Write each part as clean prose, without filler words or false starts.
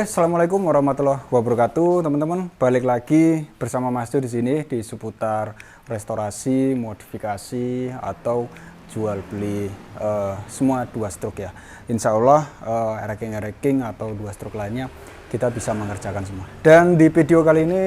Assalamualaikum warahmatullahi wabarakatuh, teman-teman. Balik lagi bersama Mas Jo di sini di seputar restorasi, modifikasi atau jual beli semua dua stroke ya. Insya Allah ereking atau dua stroke lainnya kita bisa mengerjakan semua. Dan di video kali ini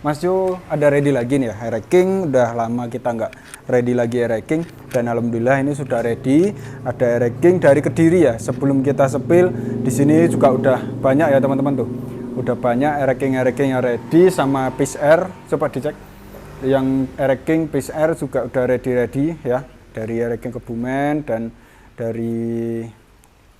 Mas Jo ada ready lagi nih ya, ereking. Udah lama kita nggak ready lagi ereking, dan alhamdulillah ini sudah ready. Ada ereking dari Kediri ya. Sebelum kita sepil di sini juga udah banyak ya teman-teman tuh. Udah banyak ereking yang ready sama piece air. Coba dicek. Yang ereking piece air juga udah ready ya. Dari ereking Kebumen dan dari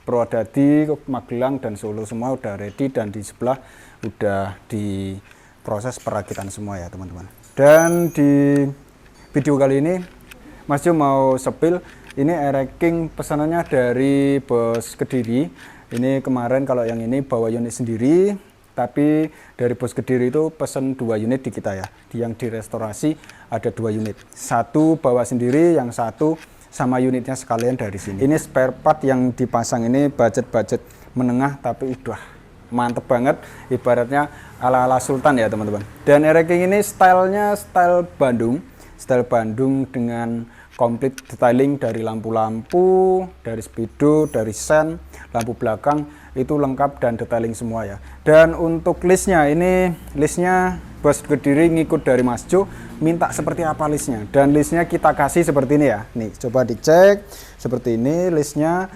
Purwodadi, Magelang dan Solo semua udah ready, dan di sebelah udah di proses perakitan semua ya teman-teman. Dan di video kali ini Mas Jo mau sepil. Ini ereking pesanannya dari bos Kediri. Ini kemarin kalau yang ini bawa unit sendiri, tapi dari bos Kediri itu pesen 2 unit di kita ya. Yang direstorasi ada 2 unit. Satu bawa sendiri, yang satu sama unitnya sekalian dari sini. Ini spare part yang dipasang ini budget menengah, tapi udah mantep banget, ibaratnya ala-ala sultan ya teman-teman. Dan ereking ini stylenya style Bandung dengan komplit detailing dari lampu-lampu, dari speedo, dari sen, lampu belakang itu lengkap dan detailing semua ya. Dan untuk listnya, ini listnya bos Kediri ngikut dari Mas Jo, minta seperti apa listnya, dan listnya kita kasih seperti ini ya. Nih coba dicek seperti ini listnya.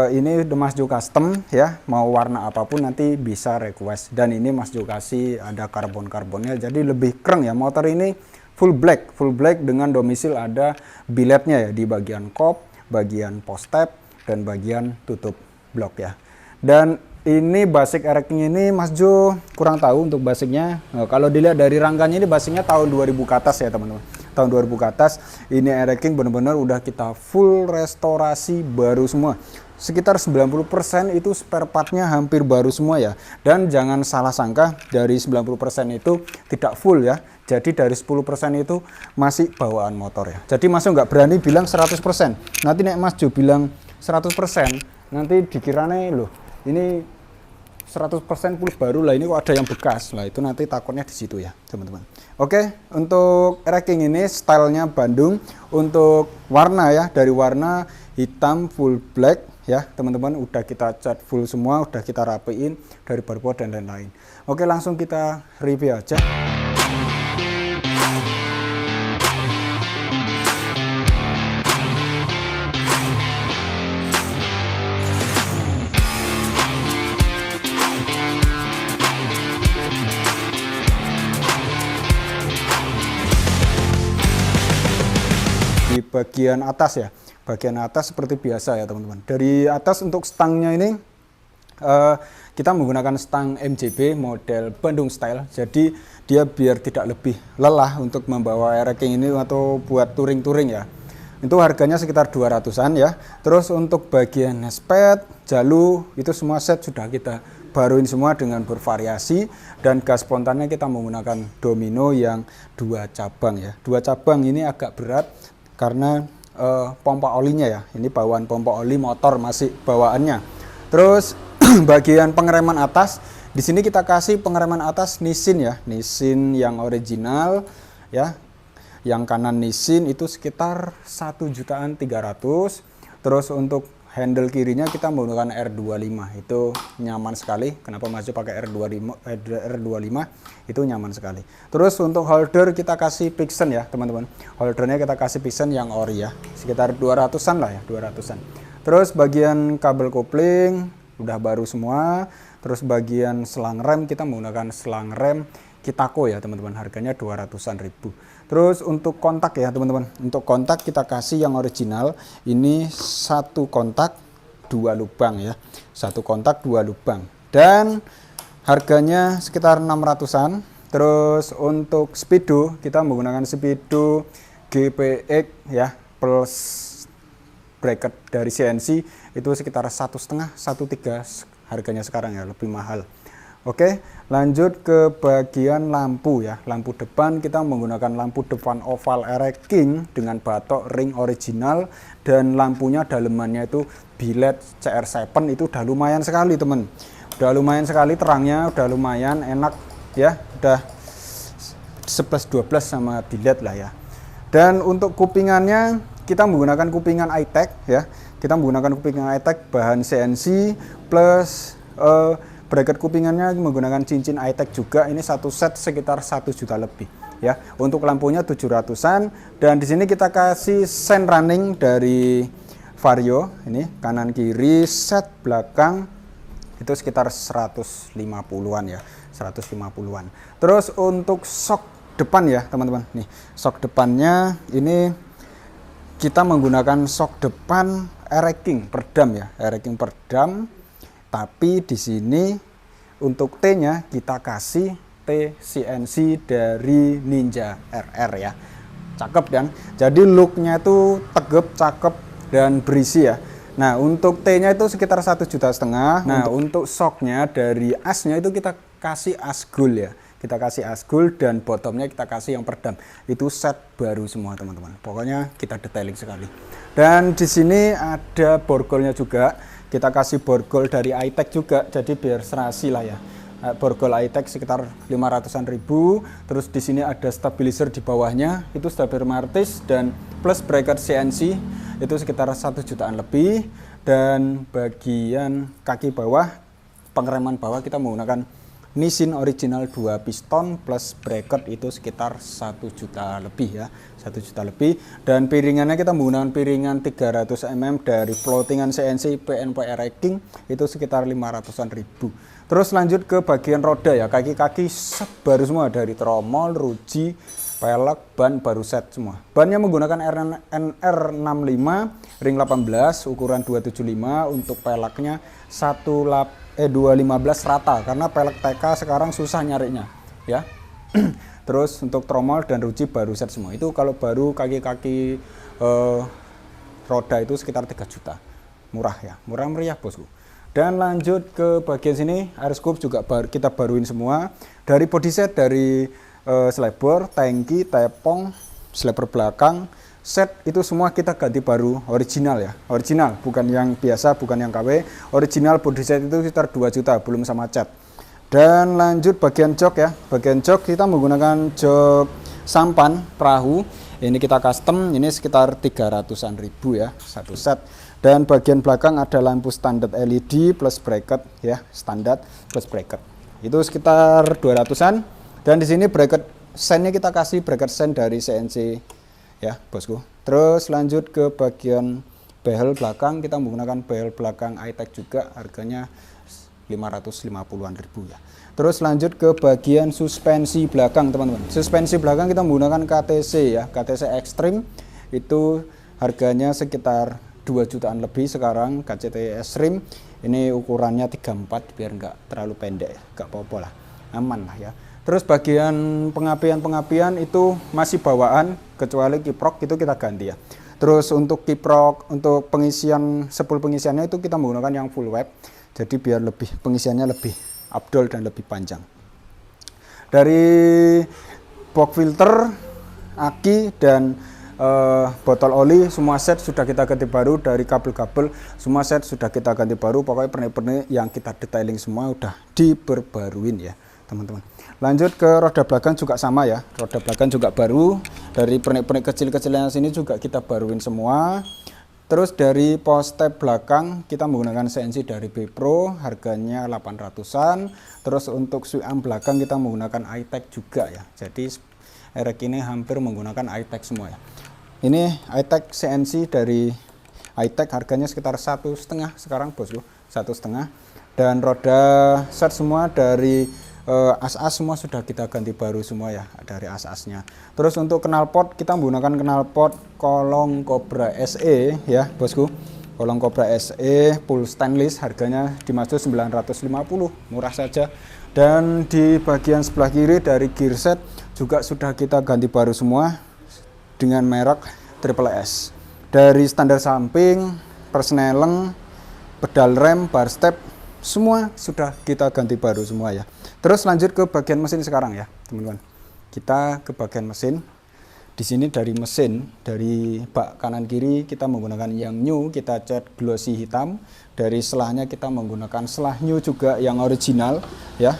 Ini Mas Jo custom ya, mau warna apapun nanti bisa request. Dan ini Mas Jo kasih ada karbonnya, jadi lebih keren ya. Motor ini full black dengan domisil ada billetnya ya di bagian kop, bagian post tab, dan bagian tutup blok ya. Dan ini basic ereking ini Mas Jo kurang tahu untuk basicnya. Kalau dilihat dari rangkanya ini basicnya tahun 2000 ke atas ya teman-teman. Tahun 2000 ke atas, ini ereking benar-benar udah kita full restorasi baru semua. Sekitar 90% itu spare partnya hampir baru semua ya. Dan jangan salah sangka, dari 90% itu tidak full ya. Jadi dari 10% itu masih bawaan motor ya. Jadi Mas Jo nggak berani bilang 100%. Nanti nek Mas Jo bilang 100%, nanti dikirane loh ini 100% pulih baru lah, ini kok ada yang bekas lah, itu nanti takutnya di situ ya teman-teman. Oke, untuk ereking ini stylenya Bandung. Untuk warna ya, dari warna hitam full black ya teman-teman, udah kita cat full semua, udah kita rapiin dari barcode dan lain-lain. Oke, langsung kita review aja. Di bagian atas ya, bagian atas seperti biasa ya teman-teman. Dari atas untuk stangnya ini kita menggunakan stang MJB model Bandung style, jadi dia biar tidak lebih lelah untuk membawa ereking ini atau buat touring ya. Itu harganya sekitar 200-an ya. Terus untuk bagian nespet, jalu itu semua set sudah kita baruin semua dengan bervariasi, dan gas spontannya kita menggunakan domino yang 2 cabang ya. 2 cabang ini agak berat karena pompa olinya ya, ini bawaan pompa oli motor masih bawaannya. Terus bagian pengereman atas, di sini kita kasih pengereman atas Nissin ya, Nissin yang original ya. Yang kanan Nissin itu sekitar 1.300.000. Terus untuk handle kirinya kita menggunakan R25, itu nyaman sekali. Kenapa Mas Jo pakai R25? Itu nyaman sekali. Terus untuk holder kita kasih Pixen ya teman-teman. Holdernya kita kasih Pixen yang ori ya, sekitar 200-an lah ya, 200-an. Terus bagian kabel kopling udah baru semua. Terus bagian selang rem kita menggunakan selang rem Kitako ya teman-teman, harganya 200-an ribu. Terus untuk kontak ya teman-teman, untuk kontak kita kasih yang original. Ini 1 kontak 2 lubang ya, 1 kontak 2 lubang, dan harganya sekitar 600-an. Terus untuk speedo kita menggunakan speedo GPX ya plus bracket dari CNC, itu sekitar 1,5 1,3 harganya sekarang ya, lebih mahal. Oke, lanjut ke bagian lampu ya. Lampu depan kita menggunakan lampu depan oval ereking dengan batok ring original, dan lampunya dalemannya itu billet CR7, itu udah lumayan sekali teman. udah lumayan sekali terangnya, udah lumayan enak ya, udah 11-12 sama dilihat lah ya. Dan untuk kupingannya kita menggunakan kupingan iTech ya, kita menggunakan kupingan iTech bahan CNC plus bracket kupingannya menggunakan cincin iTech juga. Ini satu set sekitar 1 juta lebih ya. Untuk lampunya 700-an, dan di sini kita kasih sen running dari Vario, ini kanan kiri, set belakang itu sekitar 150-an ya, 150-an. Terus untuk sok depan ya teman-teman, nih sok depannya ini kita menggunakan sok depan Air-King perdam ya, Air-King perdam, tapi di sini untuk T-nya kita kasih T CNC dari Ninja RR ya, cakep kan? Jadi looknya itu tegap, cakep dan berisi ya. Nah untuk T-nya itu sekitar 1,5 juta. Nah untuk shocknya dari asnya itu kita kasih as gold ya, kita kasih as gold, dan bottomnya kita kasih yang perdam. Itu set baru semua teman-teman. Pokoknya kita detailing sekali. Dan di sini ada borgolnya juga, kita kasih borgol dari iTech juga, jadi biar serasi lah ya. Borgol iTech sekitar 500-an ribu. Terus di sini ada stabilizer di bawahnya, itu stabilizer Martis, dan plus bracket CNC itu sekitar 1 jutaan lebih. Dan bagian kaki bawah, pengereman bawah kita menggunakan Nissin original 2 piston plus bracket itu sekitar 1 juta lebih ya, 1 juta lebih. Dan piringannya kita menggunakan piringan 300 mm dari floatingan CNC PNP Air-King itu sekitar 500-an ribu. Terus lanjut ke bagian roda ya, kaki-kaki baru semua, dari tromol, ruji, pelek, ban baru set semua. Bannya menggunakan NR65 ring 18 ukuran 275, untuk peleknya 215 rata karena pelek TK sekarang susah nyarinya ya. Terus untuk tromol dan ruji baru set semua. Itu kalau baru kaki-kaki roda itu sekitar 3 juta. Murah ya, murah meriah bosku. Dan lanjut ke bagian sini, air scoop juga kita baruin semua. Dari body set, dari slebor, tangki, tepong, slebor belakang, set itu semua kita ganti baru, original ya, original, bukan yang biasa, bukan yang KW. Original body set itu sekitar 2 juta, belum sama cat. Dan lanjut bagian jok ya, bagian jok kita menggunakan jok sampan perahu. Ini kita custom, ini sekitar 300-an ribu ya, satu set. Dan bagian belakang ada lampu standar LED plus bracket ya, standar plus bracket. Itu sekitar 200-an. Dan di sini bracket sennya kita kasih bracket sen dari CNC ya, bosku. Terus lanjut ke bagian behel belakang, kita menggunakan behel belakang iTech juga, harganya 550-an ribu ya. Terus lanjut ke bagian suspensi belakang teman-teman. Suspensi belakang kita menggunakan KTC ya, KTC Extreme, itu harganya sekitar 2 jutaan lebih sekarang. KCT Extreme ini ukurannya 34 biar nggak terlalu pendek, nggak apa-apa lah, aman lah ya. Terus bagian pengapian itu masih bawaan, kecuali kiprok itu kita ganti ya. Terus untuk kiprok, untuk pengisian, sepul pengisiannya itu kita menggunakan yang full web, jadi biar lebih pengisiannya lebih abdol dan lebih panjang. Dari box filter, aki, dan botol oli semua set sudah kita ganti baru. Dari kabel-kabel semua set sudah kita ganti baru. Pokoknya pernik-pernik yang kita detailing semua udah diperbaruin ya teman-teman. Lanjut ke roda belakang juga sama ya, roda belakang juga baru. Dari pernik-pernik kecil-kecilnya sini juga kita baruin semua. Terus dari post-step belakang kita menggunakan CNC dari B-Pro, harganya 800-an. Terus untuk swing belakang kita menggunakan iTech juga ya. Jadi Air-King ini hampir menggunakan iTech semua ya. Ini iTech CNC dari iTech, harganya sekitar 1,5 sekarang bosku, 1,5. Dan roda set semua dari as-as semua sudah kita ganti baru semua ya, dari as-asnya. Terus untuk knalpot kita menggunakan knalpot Kolong Cobra SE ya bosku, Kolong Cobra SE full stainless, harganya di Mazda 950, murah saja. Dan di bagian sebelah kiri dari gear set juga sudah kita ganti baru semua dengan merek Triple S. Dari standar samping, persneleng, pedal rem, bar step, semua sudah kita ganti baru semua ya. Terus lanjut ke bagian mesin sekarang ya teman-teman. Kita ke bagian mesin. Di sini dari mesin, dari bak kanan kiri kita menggunakan yang new, kita cat glossy hitam. Dari selahnya kita menggunakan selah new juga yang original ya.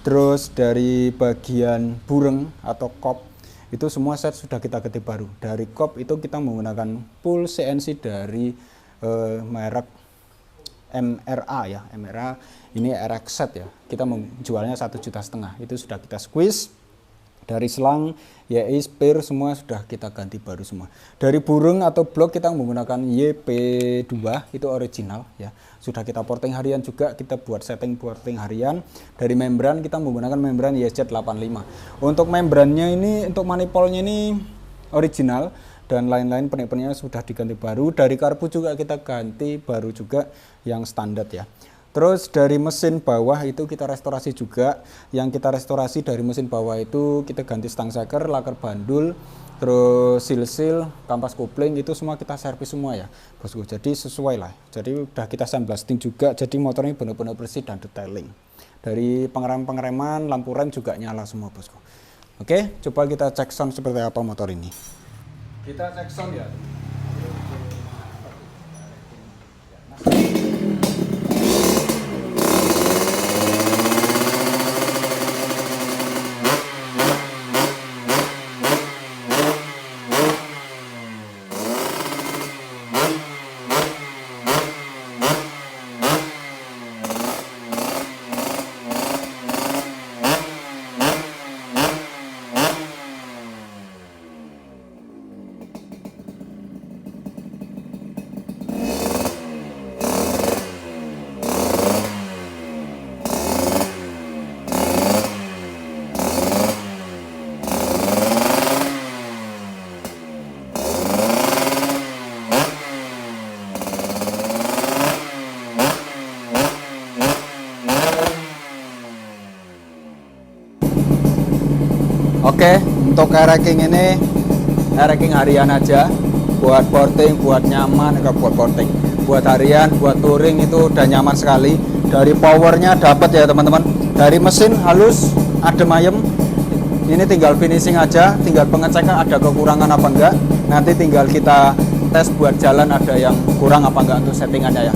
Terus dari bagian bureng atau kop itu semua set sudah kita ganti baru. Dari kop itu kita menggunakan full CNC dari merek MRA ya. MRA ini RX set ya. Kita menjualnya 1,5 juta. Itu sudah kita squeeze. Dari selang, YI, spare semua sudah kita ganti baru semua. Dari burung atau blok kita menggunakan YP2 itu original ya. Sudah kita porting harian juga, kita buat setting porting harian. Dari membran kita menggunakan membran YZ85. Untuk membrannya ini, untuk manifoldnya ini original dan lain-lain penik-peniknya sudah diganti baru. Dari karbu juga kita ganti baru juga yang standar ya. Terus dari mesin bawah itu kita restorasi juga. Yang kita restorasi dari mesin bawah itu kita ganti stang seker, laker bandul, terus seal, kampas kopling itu semua kita servis semua ya bosku. Jadi sesuai lah. Jadi udah kita sandblasting juga. Jadi motornya benar-benar bersih dan detailing. Dari pengereman, lampu rem juga nyala semua bosku. Oke, coba kita cek sound seperti apa motor ini. Kita cek sound ya. Oke, untuk racking ini racking harian aja, buat porting, buat nyaman, buat porting, buat harian, buat touring itu udah nyaman sekali. Dari powernya dapat ya teman-teman. Dari mesin halus, adem ayem. Ini tinggal finishing aja, tinggal pengecekan ada kekurangan apa enggak. Nanti tinggal kita tes buat jalan ada yang kurang apa enggak untuk settingannya ya.